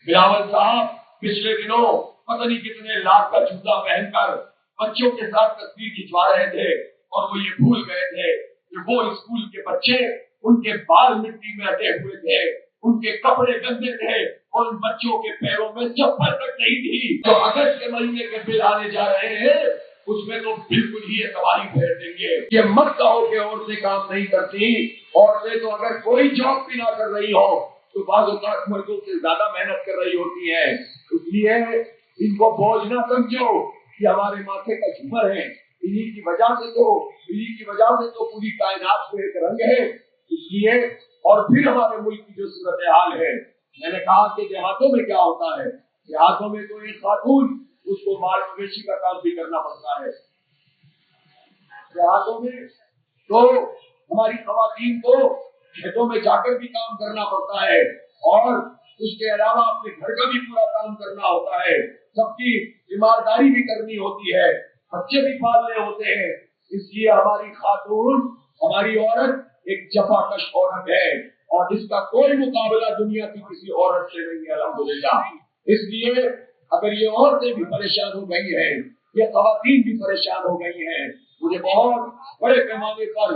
बिलावल साहब पिछले दिनों पता नहीं कितने लाख का जूता पहनकर बच्चों के साथ तस्वीर खिंचवा रहे थे और वो ये भूल गए थे कि वो स्कूल के बच्चे, उनके बाल मिट्टी में अटे हुए थे, उनके कपड़े गंदे थे और उन बच्चों के पैरों में चप्पल तक नहीं थी। जो अगस्त के महीने के बिल आने जा रहे हैं उसमें तो बिल्कुल ही तबाही फेर देंगे। ये मत कहो कि औरतें काम नहीं करती। औरतें तो अगर कोई जॉब भी ना कर रही हो तो बाज़ औक़ात मर्दों से ज्यादा मेहनत कर रही होती है। इसलिए इनको बोझ ना समझो कि हमारे माथे का झूमर है। इन्हीं की वजह से तो पूरी कायनात में एक रंग है। इसलिए और फिर हमारे मुल्क की जो सूरत हाल है, मैंने कहा कि देहातों में क्या होता है। देहातों में तो एक खातून, उसको माल मवेशी का काम भी करना पड़ता है। देहातों में तो हमारी खवातीन को खेतों में जाकर भी काम करना पड़ता है और उसके अलावा अपने घर का भी पूरा काम करना होता है। सबकी ईमानदारी भी करनी होती है, बच्चे भी पालने होते हैं। इसलिए हमारी खातून, हमारी औरत एक जफाकश औरत है और इसका कोई मुकाबला दुनिया की किसी औरत से नहीं है, अल्हम्दुलिल्लाह। इसलिए अगर ये औरतें भी परेशान हो गई हैं, ये खवातीन भी परेशान हो गई हैं, मुझे बहुत बड़े पैमाने पर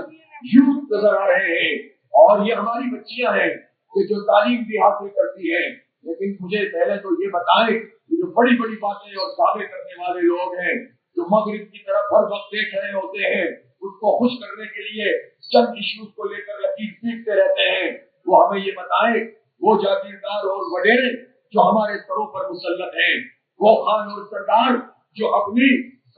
यूथ नजर आ रहे हैं और ये हमारी बच्चियां हैं कि जो तालीम भी हासिल करती हैं। लेकिन मुझे पहले तो ये बताएं कि जो बड़ी बड़ी बातें और दावे करने वाले लोग हैं, जो मगरिब की तरफ हर वक्त देख रहे होते हैं, उसको खुश करने के लिए चंद इश्यूज को लेकर लकीर पीटते रहते हैं, वो हमें ये बताएं वो जागीरदार और वडेरे जो हमारे सरों पर मुसल्लत हैं, वो खान और सरदार जो अपनी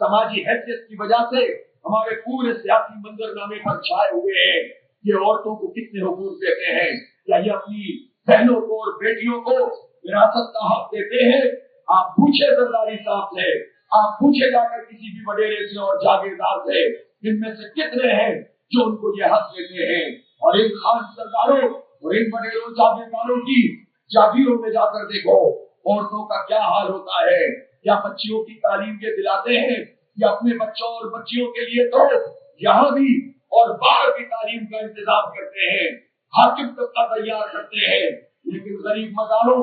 समाजी हैसियत की वजह से हमारे पूरे सियासी मंजरनामे पर छाए हुए हैं, ये औरतों को कितने हुकूक देते हैं? क्या ये अपनी बहनों को और बेटियों को विरासत का हक देते हैं? आप पूछे जरदारी साहब से, आप पूछे जाकर किसी भी वडेरे से और जागीरदार से, इनमें से कितने हैं जो उनको ये हक देते हैं? और इन खान सरदारों और इन वडेरों जागीरदारों की जागीरों में जाकर देखो औरतों का क्या हाल होता है। या बच्चियों की तालीम ये दिलाते हैं या अपने बच्चों और बच्चियों के लिए तो यहाँ भी और बाहर भी तालीम का इंतजाम करते हैं, हाकिम तबका तैयार करते हैं, लेकिन गरीब मजारों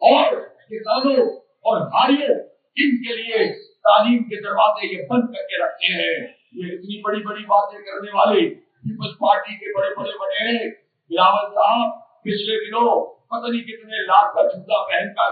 और किसानों और भाइयों इनके लिए तालीम के दरवाजे ये बंद करके रखे हैं। ये इतनी बड़ी बड़ी बातें करने वाले पीपल्स पार्टी के बड़े बड़े वडेरे बिलावल साहब पिछले दिनों पता नहीं कितने लाख का जूता पहनकर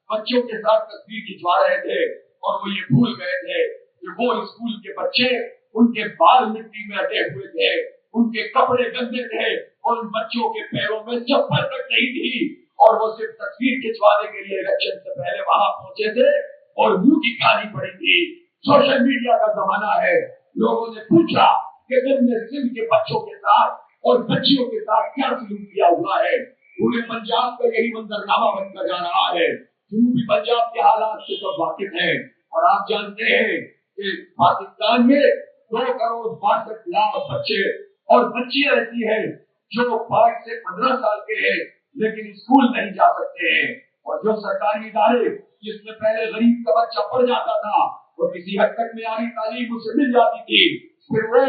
बच्चों के साथ तस्वीर खिंचवा रहे थे और वो ये भूल गए थे कि वो स्कूल के बच्चे, उनके बाल मिट्टी में अटे हुए थे, उनके कपड़े गंदे थे और उन बच्चों के पैरों में चप्पल तक नहीं थी और वो सिर्फ तस्वीर खिंचवाने के लिए इलेक्शन से पहले वहां पहुंचे थे और मुंह की खानी पड़ी थी। सोशल मीडिया का जमाना है, लोगों ने पूछा कि तुमने सिंध के बच्चों के साथ और बच्चियों के साथ क्या सलूक किया हुआ है। पूरे पंजाब का यही मंजरनामा बनता जा रहा है। जनूबी पंजाब के हालात से सब वाकिफ हैं और आप जानते हैं कि पाकिस्तान में 2,62,00,000 बच्चे और बच्चियां ऐसी हैं जो 5 से 15 साल के हैं लेकिन स्कूल नहीं जा सकते हैं। और जो सरकारी इदारे जिसमें पहले गरीब का बच्चा पढ़ जाता था और किसी हद तक मेयारी तालीम उसे मिल जाती थी, फिर वो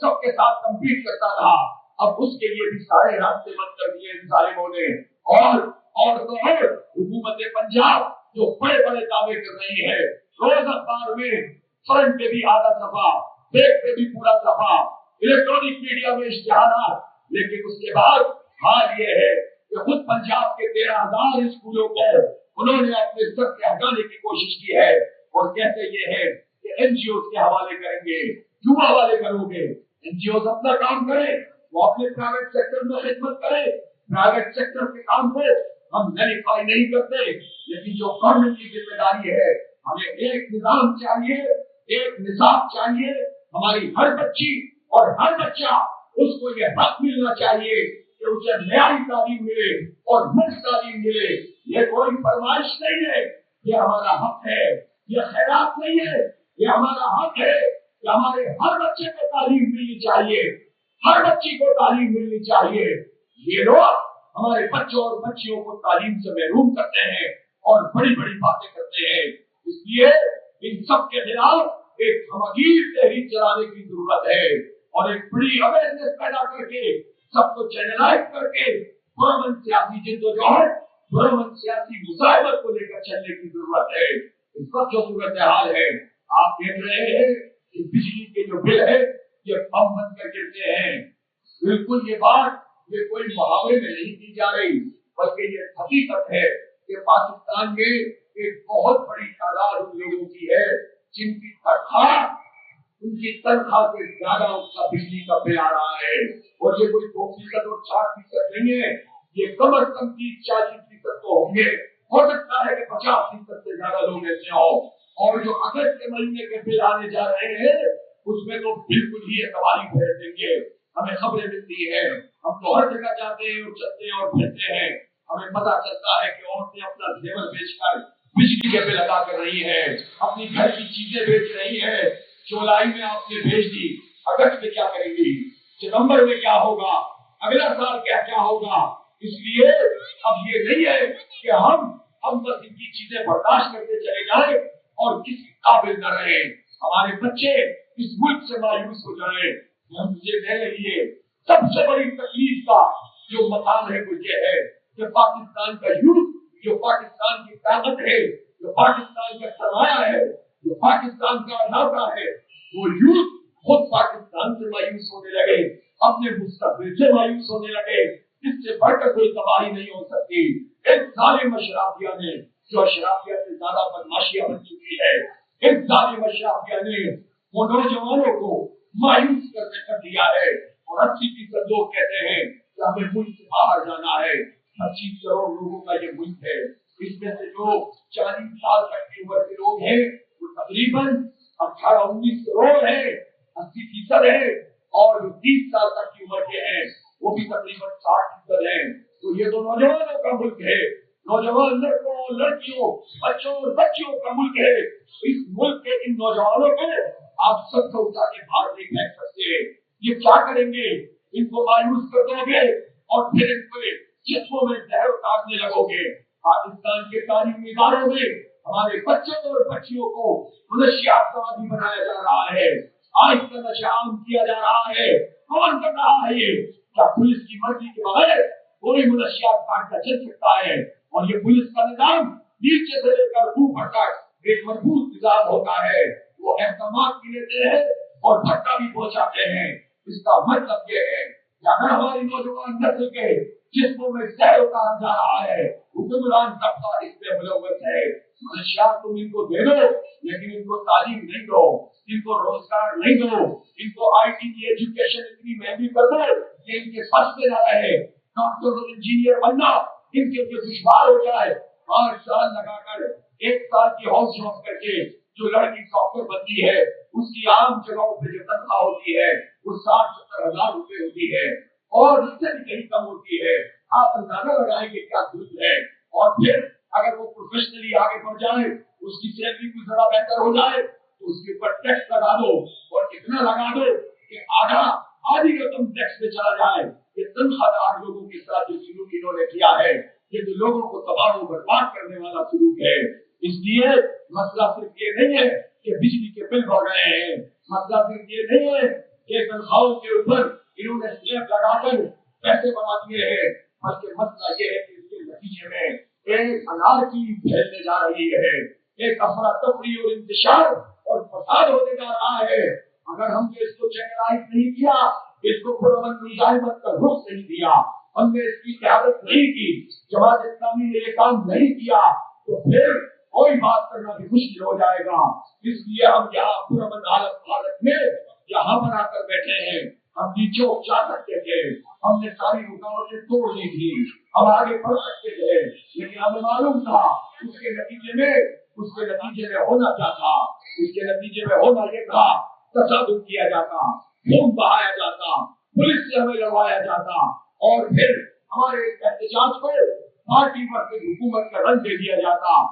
सबके साथ कम्पीट करता था, अब उसके लिए भी सारे रास्ते बंद कर दिए इन जालिमों ने। और तो और हुकूमत पंजाब जो बड़े बड़े दावे कर रही है, रोज अखबार में फ्रंट पे भी आधा सफा, बैक पे भी पूरा सफा, इलेक्ट्रॉनिक मीडिया में इश्तिहारात, लेकिन उसके बाद हाल ये है कि खुद पंजाब के 13,000 स्कूलों को उन्होंने अपने सर से हटाने की कोशिश की है और कहते ये है कि एनजीओ के हवाले करेंगे। क्यों हवाले करोगे? एनजीओ अपना काम करें, वो अपने प्राइवेट सेक्टर में खिदमत करें। प्राइवेट सेक्टर के काम को हम नलीफाई नहीं करते, लेकिन जो गवर्नमेंट की जिम्मेदारी है, हमें एक निजाम चाहिए, एक निजाम चाहिए। हमारी हर बच्ची और हर बच्चा उसको ये हक मिलना चाहिए कि उसे न्यायी तालीम मिले और मुफ्त तालीम मिले। ये कोई फरमाइश नहीं है, ये हमारा हक है, ये खैरात नहीं है, ये हमारा हक है कि हमारे हर बच्चे को तालीम मिलनी चाहिए, हर बच्ची को तालीम मिलनी चाहिए। ये लोग हमारे बच्चों और बच्चियों को तालीम से महरूम करते हैं और बड़ी बड़ी बातें करते हैं। इसलिए इन सब के खिलाफ एक गंभीर तहरीक चलाने की जरूरत है और एक बड़ी अवेयरनेस पैदा करके सबको चैनलाइज करके पुरअमन सियासी जिद्दोजहद, पुरअमन सियासी मुजाहिदत को चलने की जरूरत है। इस वक्त जो सूरत हाल है, आप देख रहे हैं कि बिजली के जो बिल है ये बम बन कर गिरते हैं। बिल्कुल ये बात ये कोई मुहावरे में नहीं की जा रही, बल्कि ये हकीकत है कि पाकिस्तान में एक बहुत बड़ी तादाद उन लोगों की है जिनकी तनख्वाह उनकी तनख्वाह से ज्यादा उसका बिजली का बिल आ रहा है। और ये कोई 2% और 4% नहीं है, ये कम अज कम 30-40% तो होंगे। हो सकता है कि 50% से ज्यादा लोग ऐसे हो। और जो अगस्त के महीने के बिल आने जा रहे हैं उसमें तो बिल्कुल ही तबाही फेर देंगे। हमें खबरें मिलती है, हम तो हर जगह जाते हैं और चलते हैं और फिरते हैं, हमें पता चलता है कि औरतें अपना जेवर बेचकर बिजली के बिल अदा कर रही है, अपनी घर की चीजें बेच रही है। जुलाई में आपने भेज दी, अगस्त में क्या करेंगी, सितंबर में क्या होगा, अगला साल क्या क्या होगा। इसलिए अब ये नहीं है कि हम बस इनकी चीजें बर्दाश्त करते चले जाएं और किसी काबिल न रहे। हमारे बच्चे इस मुल्क से मायूस हो जाए। हम मुझे कह रही है सबसे बड़ी तकलीफ का जो मकाम है वो ये है कि पाकिस्तान का यूथ, जो पाकिस्तान की ताकत है, जो पाकिस्तान का सरमाया है, जो पाकिस्तान का अनावरा है, वो यूथ खुद पाकिस्तान से मायूस होने लगे, अपने मुस्तकबिल से मायूस होने लगे। इससे बढ़कर कोई तबाही नहीं हो सकती। एक जालिम अशराफिया ने, जो अशराफिया से ज्यादा बदमाशियां बन चुकी है, एक जालिम अशराफिया ने वो नौजवानों को मायूस कर दिया है। और 80% लोग कहते हैं कि हमें मुल्क से बाहर जाना है। 25 करोड़ लोगों का ये मुल्क है, इसमें से जो 40 साल तक की उम्र के लोग हैं वो तकरीबन 18-19 करोड़ है, 80% है। और जो 30 साल तक की उम्र के हैं वो भी तकरीबन 60% है। तो ये तो नौजवानों का मुल्क है, नौजवान लड़कों लड़कियों बच्चों और बच्चियों का मुल्क है। इस मुल्क के इन नौजवानों को आप सबको उठा के बाहर नहीं फेंक सकते। ये क्या करेंगे, इनको मायूस कर दोगे और फिर इनको जिस्मों में जहर उतारने लगोगे। पाकिस्तान के तालीमी इदारों में हमारे बच्चों और बच्चियों को मनशियातवादी बनाया जा रहा है, आज का नशा आम किया जा रहा है। कौन कर रहा है ये? क्या पुलिस की मर्जी के बगैर कोई मनशियात काटना चल सकता है? और ये पुलिस का निजाम नीचे से लेकर ऊपर तक एक मजबूत निजाम होता है। वो एहतमाद भी लेते हैं और भट्टा भी पहुंचाते हैं। इसका मतलब ये है कि अगर हमारी नौजवान नस्ल के जिस्मों में जहर उतारा जा रहा है, हुक्मरान तबका इसमें मुलव्वस है। मनशियात तुम इनको दे दो, लेकिन इनको तालीम नहीं दो, इनको रोजगार नहीं दो, इनको IT की एजुकेशन इतनी महंगी कर दो कि इनके बस में ना रहे। डॉक्टर और इंजीनियर बनना इनके लिए दुश्वार हो जाए। 5 साल लगाकर 1 साल की हौस जॉब करके जो लड़की डॉक्टर बनती है उसकी आम जगहों पे जो तनख्वाह होती है वो 60-70 हजार रुपए होती है और इससे भी कहीं कम होती है। आप अंदाजा लगाएंगे क्या जुल्म है। और फिर अगर वो प्रोफेशनली आगे बढ़ जाए, उसकी सैलरी भी थोड़ा बेहतर हो जाए तो उसके ऊपर टैक्स लगा दो और इतना लगा दो कि आधी रकम टैक्स में चला जाए। ये तनख्वाहदार लोगों के साथ जो सलूक इन्होंने किया है, ये जो लोगों को तबाह और बर्बाद करने वाला सलूक है। इसलिए मसला सिर्फ ये नहीं है कि बिजली के बिल बढ़ रहे हैं, मसला सिर्फ ये नहीं है कि तनख्वाहों के ऊपर इन्होंने स्लैब लगाकर पैसे बढ़ा दिए हैं, बल्कि मसला ये है कि इसके नतीजे में एक अनारकी फैलने जा रही है, एक अफरा तफरी और इंतशार और फसाद होने जा रहा है। अगर हमने इसको चैनलाइज नहीं किया, इसको पुरअमन मुजाहिमत का रुख नहीं दिया, हमने इसकी क़यादत नहीं की, जमात इस्लामी ने ये काम नहीं किया, तो फिर कोई बात करना भी मुश्किल हो जाएगा। इसलिए हम यहाँ पुरअमन हालत में यहाँ बनाकर बैठे हैं। हम नीचे जा सकते थे, हमने सारी रुकावटें तोड़ ली थी, हम आगे बढ़ सकते थे, लेकिन हमें मालूम था उसके नतीजे में होना क्या था। उसके नतीजे में होना ये था तशद्दुद किया जाता, खून बहाया जाता, पुलिस से हमें लड़वाया जाता और फिर हमारे एहतजाज को पार्टी पर हुकूमत का रंग दे दिया जाता।